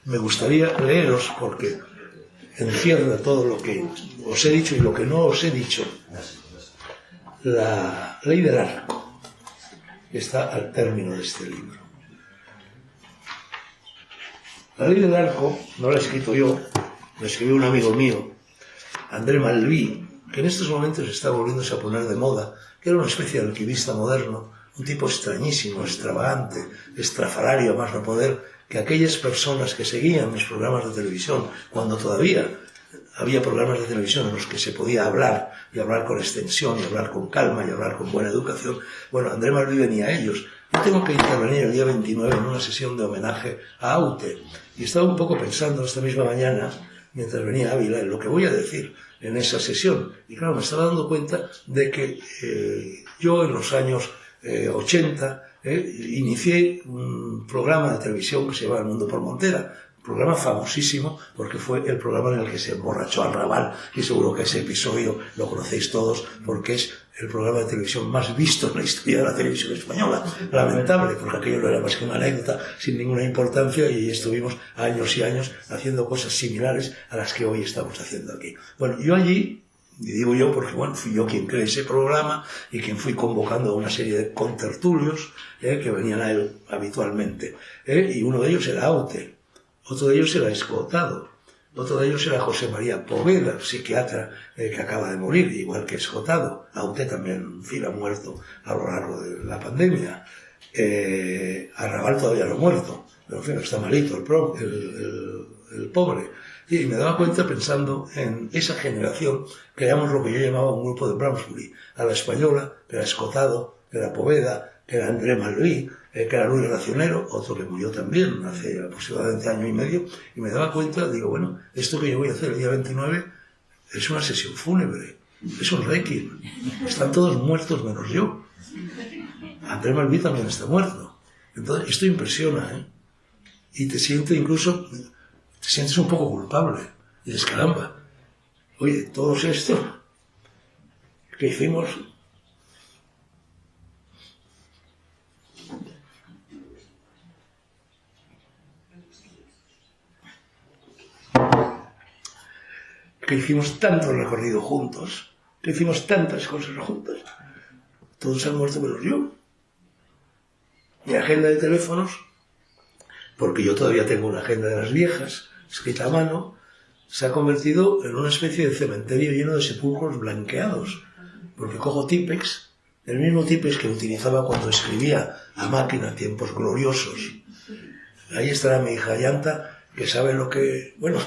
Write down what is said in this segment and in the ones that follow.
me gustaría leeros porque encierra todo lo que os he dicho y lo que no os he dicho. La ley del arco, que está al término de este libro. La ley del arco no la he escrito yo, la escribió un amigo mío, André Malví, que en estos momentos está volviéndose a poner de moda, que era una especie de alquimista moderno, un tipo extrañísimo, extravagante, estrafalario a más no poder, que aquellas personas que seguían mis programas de televisión, cuando todavía había programas de televisión en los que se podía hablar, y hablar con extensión, y hablar con calma, y hablar con buena educación, bueno, André Malví venía a ellos. Yo tengo que intervenir el día 29 en una sesión de homenaje a Aute, y estaba un poco pensando esta misma mañana, mientras venía a Ávila, en lo que voy a decir en esa sesión. Y claro, me estaba dando cuenta de que yo en los años 80 inicié un programa de televisión que se llama El Mundo por Montera, un programa famosísimo porque fue el programa en el que se emborrachó Arrabal, y seguro que ese episodio lo conocéis todos porque es el programa de televisión más visto en la historia de la televisión española. Lamentable, porque aquello no era más que una anécdota sin ninguna importancia, y estuvimos años y años haciendo cosas similares a las que hoy estamos haciendo aquí. Bueno, yo allí, y digo yo porque bueno, fui yo quien creé ese programa y quien fui convocando a una serie de contertulios que venían a él habitualmente, y uno de ellos era Aute, otro de ellos era Escotado, otro de ellos era José María Poveda, psiquiatra que acaba de morir, igual que Escotado. Aute también, en fin, ha muerto a lo largo de la pandemia. Arrabal todavía no ha muerto, pero en fin, está malito el pobre. Y me daba cuenta, pensando en esa generación, creamos lo que yo llamaba un grupo de Brownsbury, a la española, que era Escotado, que era Poveda, que era André Malví, que era Luis Racionero, otro que murió también hace aproximadamente año y medio, y me daba cuenta, digo, bueno, esto que yo voy a hacer el día 29 es una sesión fúnebre, es un requiem, están todos muertos menos yo. André Malví también está muerto. Entonces, esto impresiona, y te sientes un poco culpable, y dices, caramba, oye, todos estos que hicimos... que hicimos tanto recorrido juntos, que hicimos tantas cosas juntas, todos han muerto menos yo. Mi agenda de teléfonos, porque yo todavía tengo una agenda de las viejas, escrita a mano, se ha convertido en una especie de cementerio lleno de sepulcros blanqueados, porque cojo Tipex, el mismo Tipex que utilizaba cuando escribía a máquina en tiempos gloriosos. Ahí estará mi hija Yanta, que sabe lo que... bueno...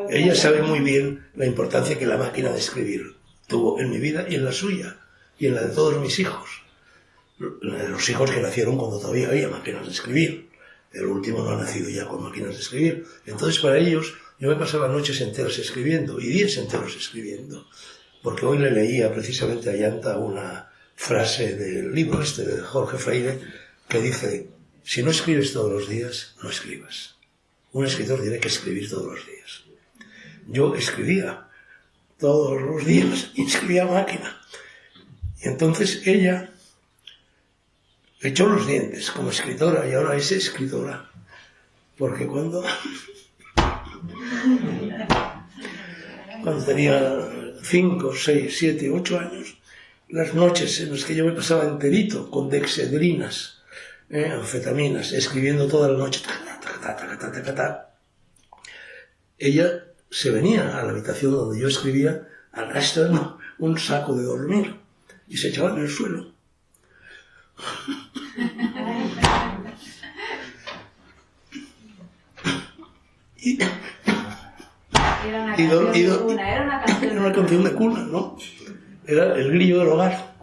Ella sabe muy bien la importancia que la máquina de escribir tuvo en mi vida y en la suya, y en la de todos mis hijos. La de los hijos que nacieron cuando todavía había máquinas de escribir. El último no ha nacido ya con máquinas de escribir. Entonces, para ellos, yo me pasaba noches enteras escribiendo, y días enteros escribiendo. Porque hoy le leía precisamente a Yanta una frase del libro de Jorge Freire, que dice, si no escribes todos los días, no escribas. Un escritor tiene que escribir todos los días. Yo escribía todos los días y escribía a máquina. Y entonces ella echó los dientes como escritora, y ahora es escritora. Porque cuando tenía 5, 6, 7, 8 años, las noches en las que yo me pasaba enterito con dexedrinas, anfetaminas, escribiendo toda la noche, ella se venía a la habitación donde yo escribía, arrastrando un saco de dormir, y se echaba en el suelo. Era una canción de cuna, ¿no? Era el grillo del hogar.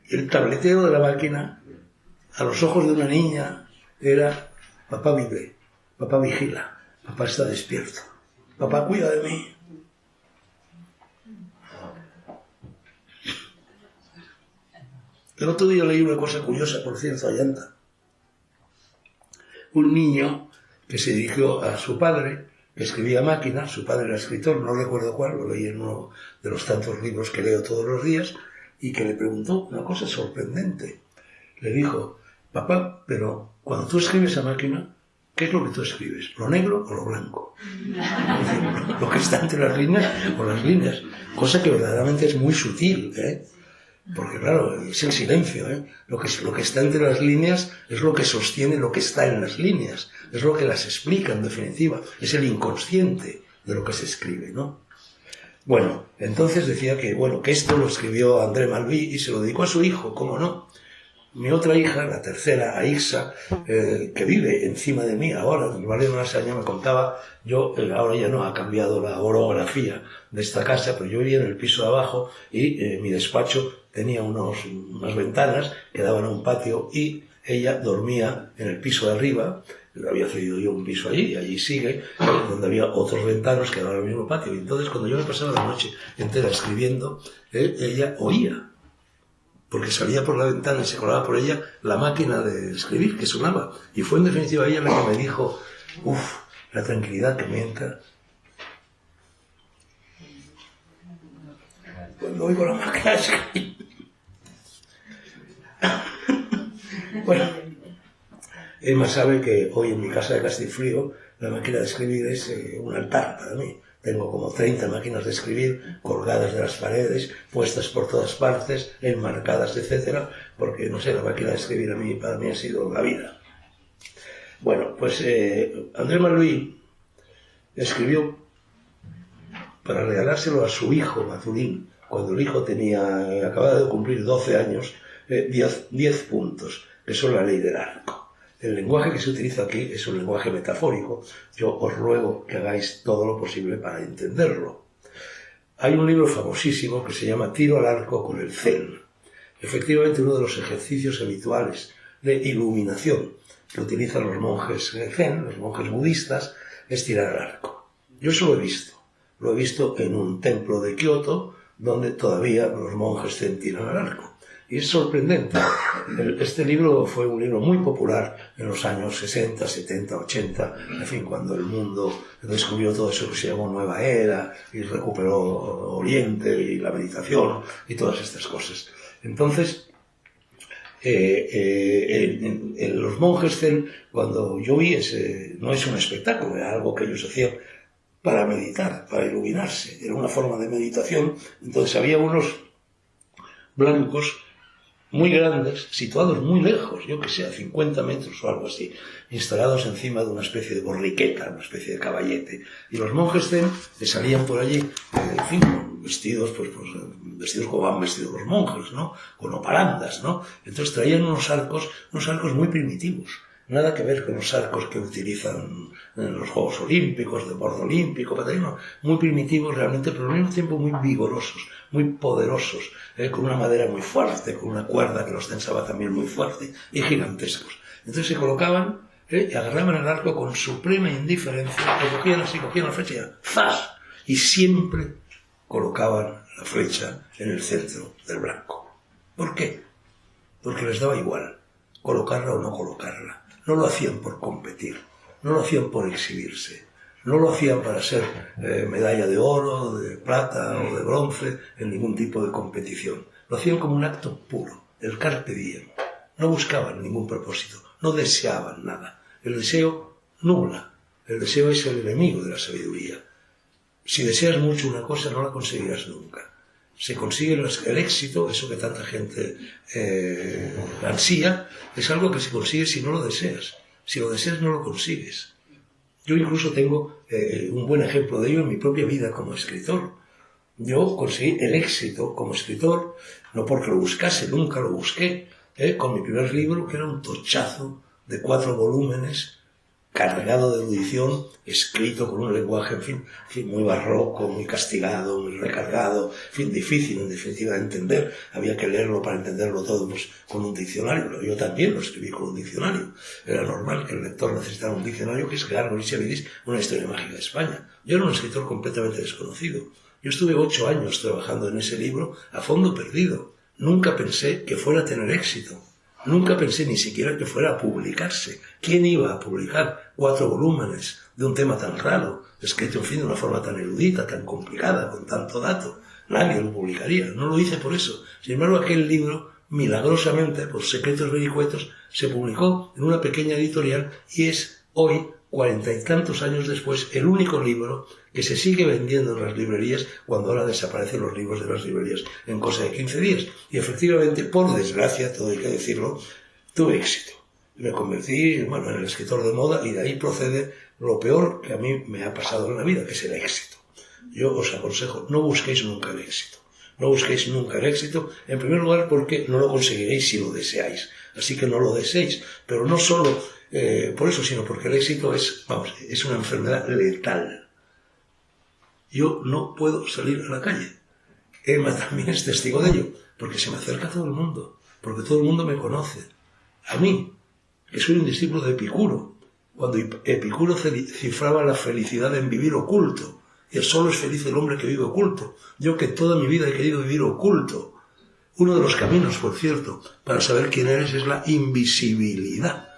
Y el tableteo de la máquina, a los ojos de una niña, era: papá vive, papá vigila, papá está despierto, papá cuida de mí. El otro día leí una cosa curiosa, por cierto, a Yanta. Un niño que se dirigió a su padre que escribía a máquina, su padre era escritor, no recuerdo cuál, lo leí en uno de los tantos libros que leo todos los días, y que le preguntó una cosa sorprendente. Le dijo: papá, pero cuando tú escribes a máquina, ¿qué es lo que tú escribes? ¿Lo negro o lo blanco? Es decir, lo que está entre las líneas o las líneas, cosa que verdaderamente es muy sutil, porque claro, es el silencio, lo que está entre las líneas es lo que sostiene lo que está en las líneas, es lo que las explica en definitiva, es el inconsciente de lo que se escribe, ¿no? Bueno, entonces decía que esto lo escribió André Malví y se lo dedicó a su hijo, ¿cómo no? Mi otra hija, la tercera, Aixa, que vive encima de mí ahora, el barrio de Malasaña, me contaba, ahora ya no ha cambiado la orografía de esta casa, pero yo vivía en el piso de abajo y mi despacho tenía unas ventanas que daban a un patio y ella dormía en el piso de arriba. Le había cedido yo un piso allí y allí sigue, donde había otros ventanos que daban al mismo patio. Y entonces cuando yo me pasaba la noche entera escribiendo, ella oía, porque salía por la ventana y se colaba por ella la máquina de escribir que sonaba. Y fue en definitiva ella la que me dijo: la tranquilidad que me entra cuando oigo la máquina de escribir. Bueno, Emma sabe que hoy en mi casa de Castilfrío la máquina de escribir es un altar para mí. Tengo como 30 máquinas de escribir colgadas de las paredes, puestas por todas partes, enmarcadas, etcétera, porque, no sé, la máquina de escribir para mí ha sido la vida. Bueno, pues André Malví escribió para regalárselo a su hijo, Mazulín, cuando el hijo acababa de cumplir 12 años, 10 puntos, que son la ley del arco. El lenguaje que se utiliza aquí es un lenguaje metafórico. Yo os ruego que hagáis todo lo posible para entenderlo. Hay un libro famosísimo que se llama Tiro al arco con el Zen. Efectivamente, uno de los ejercicios habituales de iluminación que utilizan los monjes Zen, los monjes budistas, es tirar al arco. Yo eso lo he visto. Lo he visto en un templo de Kioto, donde todavía los monjes Zen tiran al arco. Y es sorprendente. Este libro fue un libro muy popular en los años 60, 70, 80, en fin, cuando el mundo descubrió todo eso que se llamó Nueva Era y recuperó Oriente y la meditación y todas estas cosas. Entonces, en los monjes Zen, cuando yo vi no es un espectáculo, era algo que ellos hacían para meditar, para iluminarse, era una forma de meditación. Entonces había unos blancos muy grandes, situados muy lejos, yo que sé, a 50 metros o algo así, instalados encima de una especie de borriqueta, una especie de caballete. Y los monjes Zen le salían por allí, en fin, vestidos vestidos como van vestidos los monjes, ¿no? Con opalandas, ¿no? Entonces traían unos arcos muy primitivos. Nada que ver con los arcos que utilizan en los Juegos Olímpicos, de borde olímpico, muy primitivos realmente, pero al mismo tiempo muy vigorosos, muy poderosos, con una madera muy fuerte, con una cuerda que los tensaba también muy fuerte, y gigantescos. Entonces se colocaban y agarraban el arco con suprema indiferencia, lo cogían así, cogían la flecha y ¡zas! Y siempre colocaban la flecha en el centro del blanco. ¿Por qué? Porque les daba igual colocarla o no colocarla. No lo hacían por competir, no lo hacían por exhibirse, no lo hacían para ser medalla de oro, de plata o de bronce en ningún tipo de competición. Lo hacían como un acto puro, el carpe diem. No buscaban ningún propósito, no deseaban nada. El deseo nubla, el deseo es el enemigo de la sabiduría. Si deseas mucho una cosa, no la conseguirás nunca. Se consigue el éxito, eso que tanta gente ansía, es algo que se consigue si no lo deseas. Si lo deseas, no lo consigues. Yo incluso tengo un buen ejemplo de ello en mi propia vida como escritor. Yo conseguí el éxito como escritor, no porque lo buscase, nunca lo busqué, con mi primer libro, que era un tochazo de 4 volúmenes, cargado de erudición, escrito con un lenguaje, en fin, muy barroco, muy castigado, muy recargado, en fin, difícil en definitiva de entender. Había que leerlo para entenderlo todo con un diccionario, pero yo también lo escribí con un diccionario. Era normal que el lector necesitara un diccionario, que es crear Mauricio Vidis, una historia mágica de España. Yo era un escritor completamente desconocido. Yo estuve 8 años trabajando en ese libro a fondo perdido. Nunca pensé que fuera a tener éxito. Nunca pensé ni siquiera que fuera a publicarse. ¿Quién iba a publicar 4 volúmenes de un tema tan raro, escrito, en fin, de una forma tan erudita, tan complicada, con tanto dato. Nadie lo publicaría, no lo hice por eso. Sin embargo, aquel libro, milagrosamente, por secretos vericuetos, se publicó en una pequeña editorial y es hoy, 40 y tantos años después, el único libro que se sigue vendiendo en las librerías cuando ahora desaparecen los libros de las librerías en cosa de 15 días. Y efectivamente, por desgracia, todo hay que decirlo, tuve éxito. Me convertí, bueno, en el escritor de moda y de ahí procede lo peor que a mí me ha pasado en la vida, que es el éxito. Yo os aconsejo, no busquéis nunca el éxito. No busquéis nunca el éxito, en primer lugar porque no lo conseguiréis si lo deseáis. Así que no lo deseéis, pero no solo por eso, sino porque el éxito es una enfermedad letal. Yo no puedo salir a la calle. Emma también es testigo de ello, porque se me acerca todo el mundo, porque todo el mundo me conoce. A mí, que soy un discípulo de Epicuro, cuando Epicuro cifraba la felicidad en vivir oculto, y solo es feliz el hombre que vive oculto. Yo que toda mi vida he querido vivir oculto. Uno de los caminos, por cierto, para saber quién eres es la invisibilidad.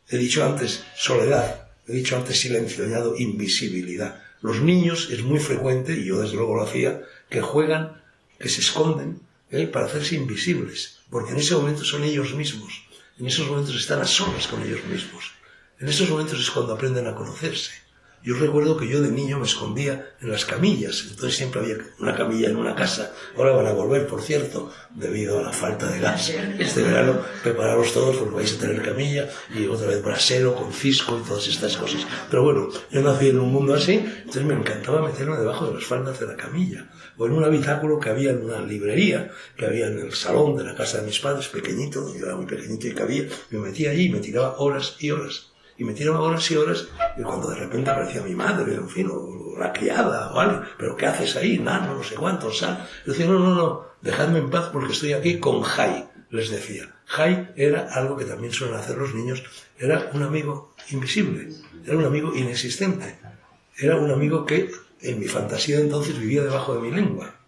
He dicho antes soledad, he dicho antes silencio, he añadido invisibilidad. Los niños es muy frecuente, y yo desde luego lo hacía, que juegan, que se esconden para hacerse invisibles, porque en ese momento son ellos mismos, en esos momentos están a solas con ellos mismos, en esos momentos es cuando aprenden a conocerse. Yo recuerdo que yo de niño me escondía en las camillas, entonces siempre había una camilla en una casa. Ahora van a volver, por cierto, debido a la falta de gas. Este verano prepararos todos porque vais a tener camilla y otra vez brasero con fisco y todas estas cosas. Pero bueno, yo nací en un mundo así, entonces me encantaba meterme debajo de las faldas de la camilla o en un habitáculo que había en una librería, que había en el salón de la casa de mis padres, pequeñito, yo era muy pequeñito y cabía, me metía allí y me tiraba horas y horas. Y me tiraba horas y horas, y cuando de repente aparecía mi madre, en fin, o la criada, o algo, ¿pero qué haces ahí? Nada, no sé cuánto, sal. Yo decía, no, dejadme en paz porque estoy aquí con Jai, les decía. Jai era algo que también suelen hacer los niños, era un amigo invisible, era un amigo inexistente, era un amigo que en mi fantasía de entonces vivía debajo de mi lengua.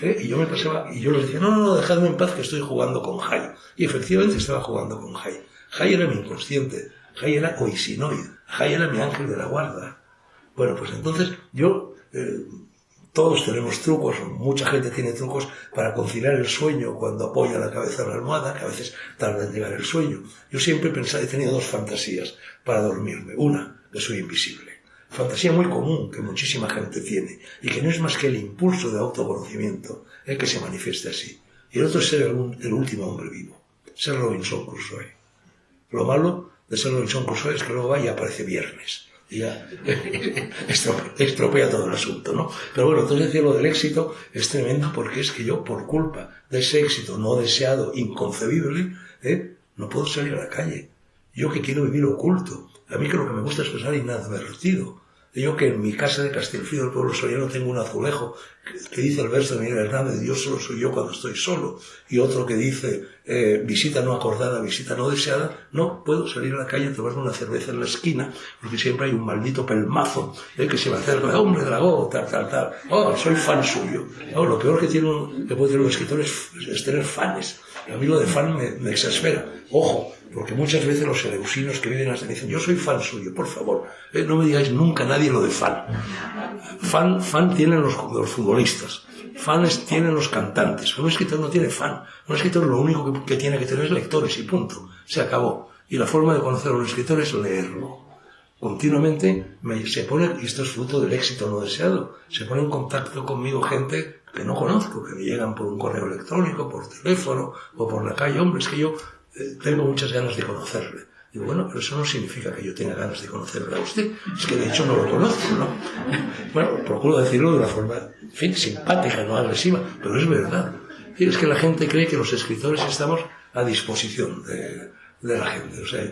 Y yo me pasaba, y yo les decía, no, dejadme en paz que estoy jugando con Jai. Y efectivamente estaba jugando con Jai. Jai era mi inconsciente. Jai era Oisinoid, Jai era mi ángel de la guarda. Bueno, pues entonces todos tenemos trucos, mucha gente tiene trucos para conciliar el sueño cuando apoya la cabeza en la almohada, que a veces tarda en llegar el sueño. Yo siempre he tenido dos fantasías para dormirme. Una, que soy invisible. Fantasía muy común que muchísima gente tiene y que no es más que el impulso de autoconocimiento el que se manifieste así. Y el otro es ser el último hombre vivo, ser Robinson Crusoe. Lo malo de ser Robinson Crusoe es que luego va y aparece viernes. Y ya estropea todo el asunto, ¿no? Pero bueno, entonces decir lo del éxito es tremendo porque es que yo, por culpa de ese éxito no deseado, inconcebible, no puedo salir a la calle. Yo que quiero vivir oculto. A mí que lo que me gusta es pasar inadvertido. Yo que en mi casa de Castelfrío, del pueblo soriano, tengo un azulejo que dice el verso de Miguel Hernández, Dios solo soy yo cuando estoy solo, y otro que dice visita no acordada, visita no deseada. No puedo salir a la calle a tomarme una cerveza en la esquina, porque siempre hay un maldito pelmazo que se me acerca, hombre dragón, tal, soy fan suyo. Lo peor que puede tener un escritor es tener fans. A mí lo de fan me exaspera. Ojo, porque muchas veces los eleusinos que viven hasta dicen, yo soy fan suyo, por favor, no me digáis nunca nadie lo de fan. Fan tienen los futbolistas, fans tienen los cantantes. Un escritor no tiene fan. Un escritor lo único que tiene que tener es lectores y punto. Se acabó. Y la forma de conocer a un escritor es leerlo. Continuamente se pone, y esto es fruto del éxito no deseado, se pone en contacto conmigo gente que no conozco, que me llegan por un correo electrónico, por teléfono o por la calle. Hombre, es que yo tengo muchas ganas de conocerle. Digo, bueno, pero eso no significa que yo tenga ganas de conocerle a usted. Es que de hecho no lo conozco, ¿no? Bueno, procuro decirlo de una forma, en fin, simpática, no agresiva, pero es verdad. Y es que la gente cree que los escritores estamos a disposición de la gente. O sea,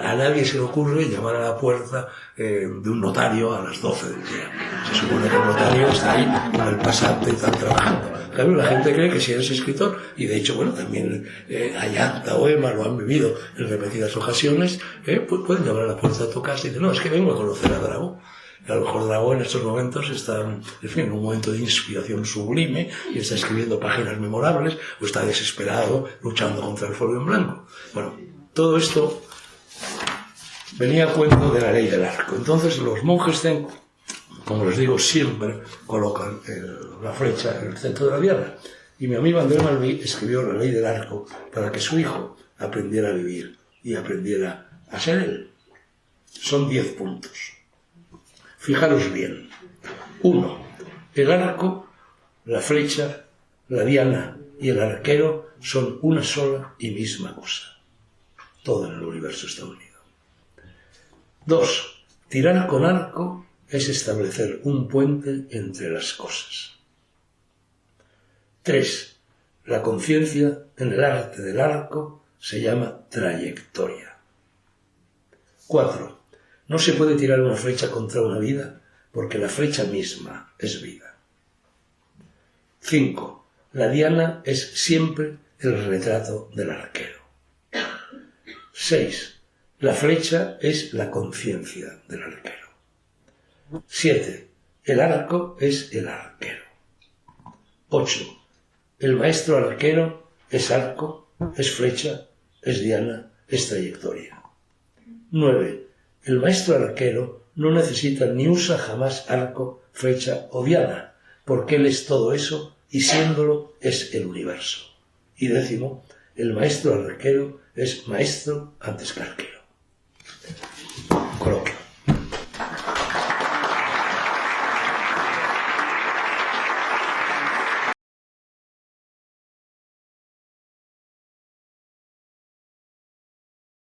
a nadie se le ocurre llamar a la puerta de un notario a las 12 del día. Se supone que el notario está ahí con el pasante y está trabajando. En cambio, la gente cree que si eres escritor, y de hecho, bueno, también Ayanta o Emma lo han vivido en repetidas ocasiones, pues pueden llamar a la puerta de tu casa y decir, no, es que vengo a conocer a Dragó. A lo mejor Dragó en estos momentos está, en fin, en un momento de inspiración sublime y está escribiendo páginas memorables o está desesperado luchando contra el folio en blanco. Bueno, todo esto venía a cuento de la ley del arco. Entonces los monjes zen, como les digo, siempre colocan la flecha en el centro de la diana. Y mi amigo André Malví escribió la ley del arco para que su hijo aprendiera a vivir y aprendiera a ser él. Son 10 puntos. Fijaros bien. 1. El arco, la flecha, la diana y el arquero son una sola y misma cosa. Todo en el universo está unido. 2. Tirar con arco es establecer un puente entre las cosas. 3. La conciencia en el arte del arco se llama trayectoria. 4. No se puede tirar una flecha contra una vida porque la flecha misma es vida. 5. La diana es siempre el retrato del arquero. 6. La flecha es la conciencia del arquero. 7. El arco es el arquero. 8. El maestro arquero es arco, es flecha, es diana, es trayectoria. 9. El maestro arquero no necesita ni usa jamás arco, flecha o diana, porque él es todo eso y siéndolo es el universo. Y 10. El maestro arquero es maestro antes que arquero. Coloquio.